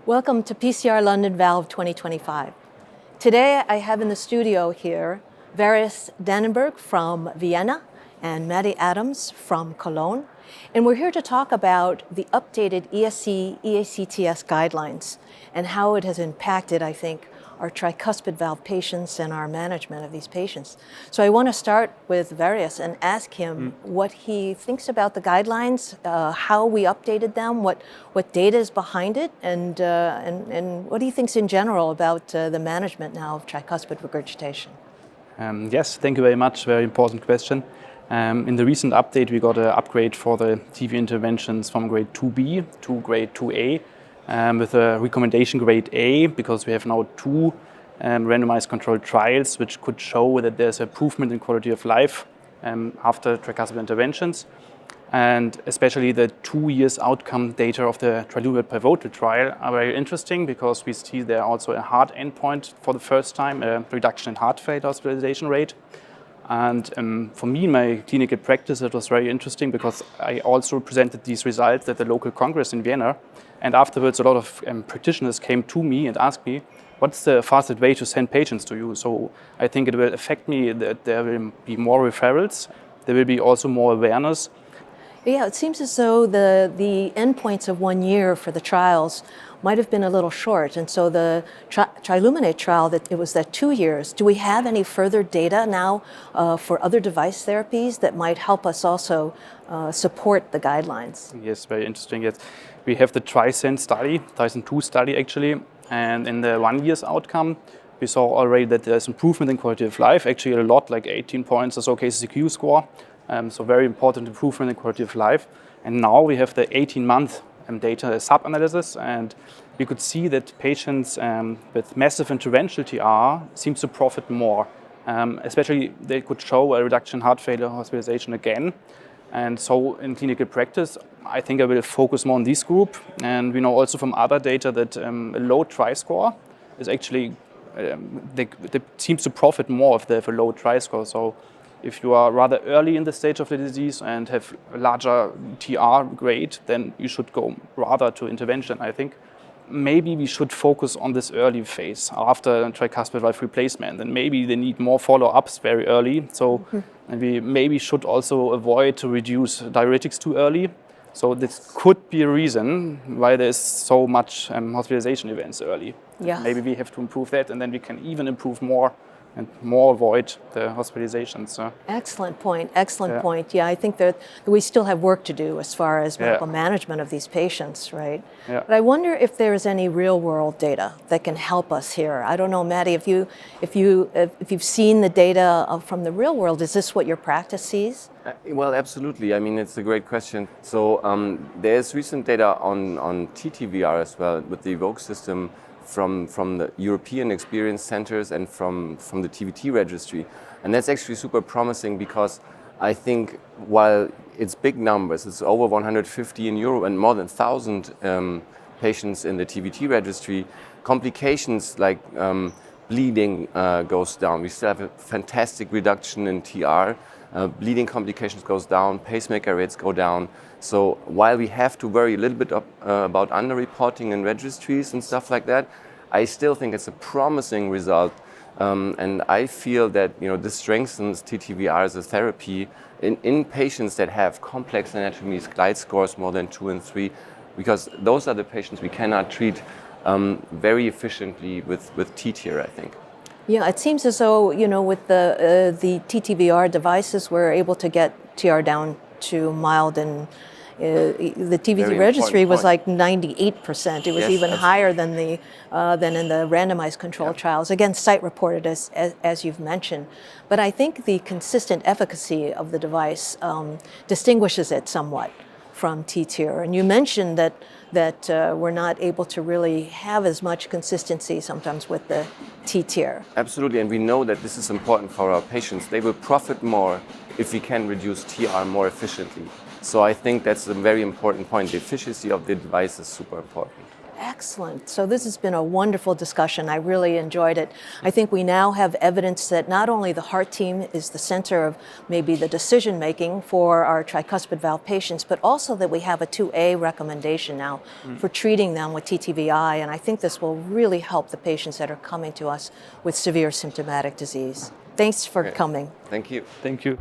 Welcome to PCR London Valve 2025. Today I have in the studio here Varius Dannenberg from Vienna and Maddie Adams from Cologne. And we're here to talk about the updated EACTS guidelines and how it has impacted, I think, our tricuspid valve patients and our management of these patients. So I want to start with Varius and ask him what he thinks about the guidelines, how we updated them, what data is behind it, and what he thinks in general about the management now of tricuspid regurgitation. Yes, thank you very much. Very important question. In the recent update, we got an upgrade for the TV interventions from grade 2B to grade 2A. With a recommendation grade A, because we have now two randomized controlled trials which could show that there's improvement in quality of life after tricuspid interventions. And especially the 2 years outcome data of the Tricuspid pivotal trial are very interesting because we see there also a hard endpoint for the first time, a reduction in heart failure hospitalization rate. And for me, in my clinical practice, it was very interesting because I also presented these results at the local congress in Vienna. And afterwards, a lot of practitioners came to me and asked me, what's the fastest way to send patients to you? So I think it will affect me that there will be more referrals. There will be also more awareness. Yeah, it seems as though the endpoints of 1 year for the trials might have been a little short. And so the Triluminate trial, that it was that 2 years. Do we have any further data now for other device therapies that might help us also support the guidelines? Yes, very interesting. Yes. We have the TRISCEND study, TRISCEND 2 study actually. And in the 1 year's outcome, we saw already that there's improvement in quality of life, actually a lot, like 18 points or so KCCQ score. So very important improvement in quality of life. And now we have the 18-month data sub-analysis, and we could see that patients with massive interventional TR seems to profit more. Especially they could show a reduction in heart failure hospitalization again. And so in clinical practice, I think I will focus more on this group. And we know also from other data that a low TRI-score is actually, they seems to profit more if they have a low TRI-score. So if you are rather early in the stage of the disease and have a larger TR grade, then you should go rather to intervention, I think. Maybe we should focus on this early phase after tricuspid valve replacement, and maybe they need more follow-ups very early. So we maybe should also avoid to reduce diuretics too early. So this could be a reason why there's so much hospitalization events early. Yes. Maybe we have to improve that, and then we can even improve more and more avoid the hospitalizations. Excellent point, excellent point. Yeah, I think that we still have work to do as far as medical management of these patients, right? Yeah. But I wonder if there's any real world data that can help us here. I don't know, Maddie, if you've seen the data from the real world, is this what your practice sees? Well, absolutely. I mean, it's a great question. So there's recent data on TTVR as well with the EVOQUE system from the European Experience Centers and from the TVT registry. And that's actually super promising because I think while it's big numbers, it's over 150 in Europe and more than 1,000 patients in the TVT registry, complications like bleeding goes down. We still have a fantastic reduction in TR. Bleeding complications goes down, pacemaker rates go down. So while we have to worry a little bit about underreporting in registries and stuff like that, I still think it's a promising result. And I feel that this strengthens TTVR as a therapy in patients that have complex anatomies, glide scores more than 2 and 3, because those are the patients we cannot treat very efficiently with TTR, I think. Yeah, it seems as though, with the TTVR devices, we're able to get TR down to mild, and the TVT registry was like 98%. It was even higher than in the randomized controlled trials. Again, site reported as you've mentioned. But I think the consistent efficacy of the device distinguishes it somewhat from TTR. And you mentioned that we're not able to really have as much consistency sometimes with the TTR. Absolutely, and we know that this is important for our patients. They will profit more if we can reduce TR more efficiently. So I think that's a very important point. The efficiency of the device is super important. Excellent. So this has been a wonderful discussion. I really enjoyed it. I think we now have evidence that not only the heart team is the center of maybe the decision making for our tricuspid valve patients, but also that we have a 2A recommendation now for treating them with TTVI. And I think this will really help the patients that are coming to us with severe symptomatic disease. Thanks for coming. Thank you. Thank you.